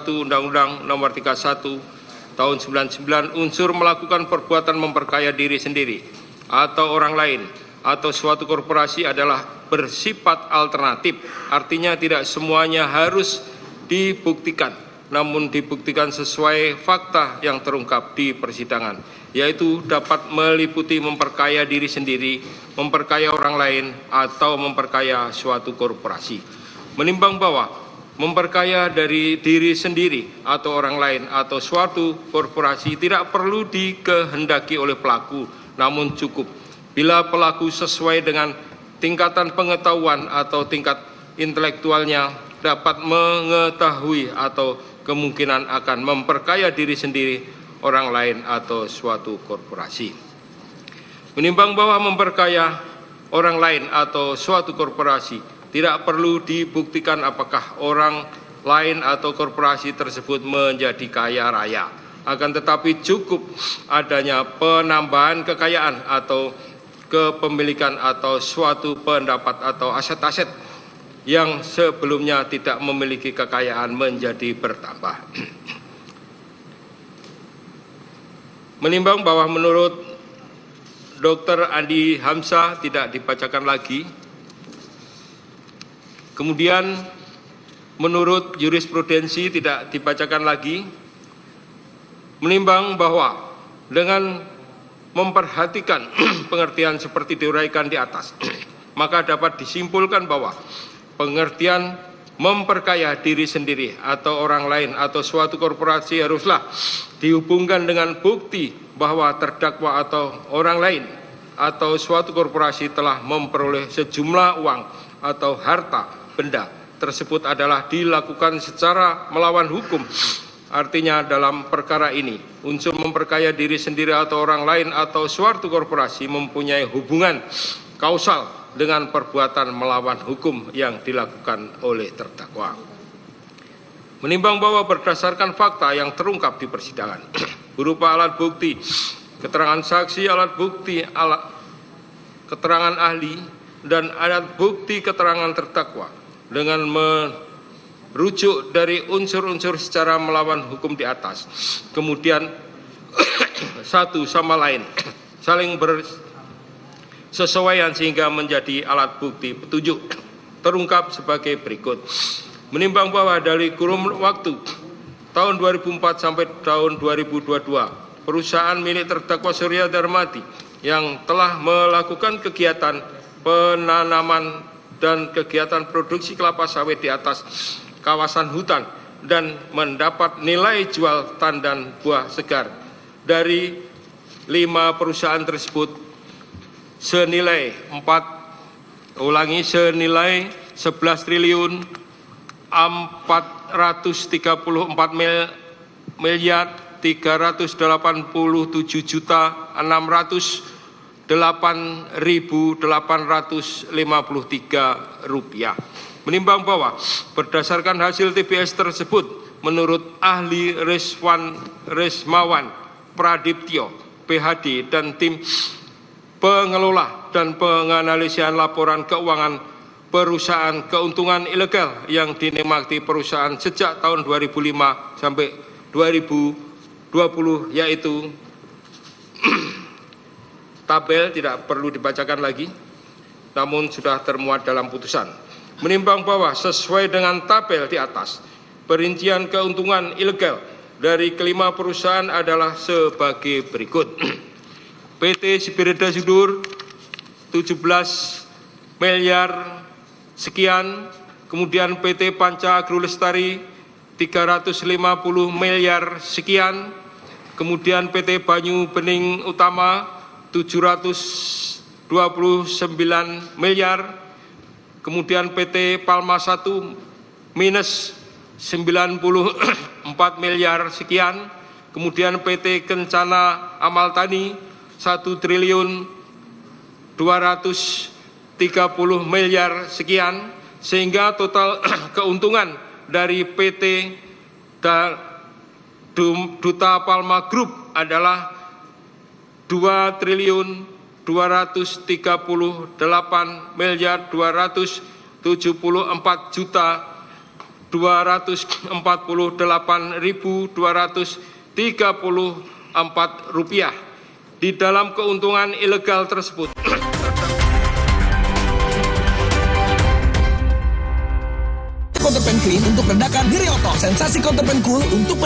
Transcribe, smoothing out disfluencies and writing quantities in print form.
1 Undang-Undang Nomor 31 Tahun 99 unsur melakukan perbuatan memperkaya diri sendiri atau orang lain atau suatu korporasi adalah bersifat alternatif, artinya tidak semuanya harus dibuktikan, namun dibuktikan sesuai fakta yang terungkap di persidangan, yaitu dapat meliputi memperkaya diri sendiri, memperkaya orang lain, atau memperkaya suatu korporasi. Menimbang bahwa memperkaya dari diri sendiri atau orang lain atau suatu korporasi tidak perlu dikehendaki oleh pelaku, namun cukup bila pelaku sesuai dengan tingkatan pengetahuan atau tingkat intelektualnya dapat mengetahui atau kemungkinan akan memperkaya diri sendiri, orang lain, atau suatu korporasi. Menimbang bahwa memperkaya orang lain atau suatu korporasi tidak perlu dibuktikan apakah orang lain atau korporasi tersebut menjadi kaya raya. Akan tetapi cukup adanya penambahan kekayaan atau kepemilikan atau suatu pendapat atau aset-aset yang sebelumnya tidak memiliki kekayaan menjadi bertambah. Menimbang bahwa menurut Dr. Andi Hamzah tidak dibacakan lagi. Kemudian menurut jurisprudensi tidak dibacakan lagi. Menimbang bahwa dengan memperhatikan pengertian seperti diuraikan di atas, maka dapat disimpulkan bahwa pengertian memperkaya diri sendiri atau orang lain atau suatu korporasi haruslah dihubungkan dengan bukti bahwa terdakwa atau orang lain atau suatu korporasi telah memperoleh sejumlah uang atau harta benda tersebut adalah dilakukan secara melawan hukum. Artinya dalam perkara ini unsur memperkaya diri sendiri atau orang lain atau suatu korporasi mempunyai hubungan kausal dengan perbuatan melawan hukum yang dilakukan oleh terdakwa. Menimbang bahwa berdasarkan fakta yang terungkap di persidangan berupa alat bukti, keterangan saksi, alat bukti, keterangan ahli, dan alat bukti keterangan terdakwa dengan merujuk dari unsur-unsur secara melawan hukum di atas, kemudian satu sama lain saling bersesuaian sehingga menjadi alat bukti petunjuk terungkap sebagai berikut. Menimbang bahwa dari kurun waktu tahun 2004 sampai tahun 2022 perusahaan milik terdakwa Surya Darmadi yang telah melakukan kegiatan penanaman dan kegiatan produksi kelapa sawit di atas kawasan hutan dan mendapat nilai jual tandan buah segar dari 5 perusahaan tersebut senilai 11 triliun 434 miliar 387 juta 608.853 rupiah. Menimbang bahwa berdasarkan hasil TBS tersebut menurut ahli Resmawan Pradiptyo PhD dan tim pengelola dan penganalisian laporan keuangan perusahaan keuntungan ilegal yang dinikmati perusahaan sejak tahun 2005 sampai 2020, yaitu tabel tidak perlu dibacakan lagi, namun sudah termuat dalam putusan. Menimbang bahwa sesuai dengan tabel di atas, perincian keuntungan ilegal dari kelima perusahaan adalah sebagai berikut. PT Sibireda Sudur 17 miliar sekian, kemudian PT Panca Agro Lestari 350 miliar sekian, kemudian PT Banyu Bening Utama 729 miliar, kemudian PT Palma 1 minus 94 miliar sekian, kemudian PT Kencana Amal Tani 1 triliun 230 miliar sekian, sehingga total keuntungan dari PT Duta Palma Group adalah 2 triliun 238 miliar 274 juta Rp248.234 di dalam keuntungan ilegal tersebut. Counterpan Clean untuk meredakan nyeri otot. Sensasi Counterpan Cool untuk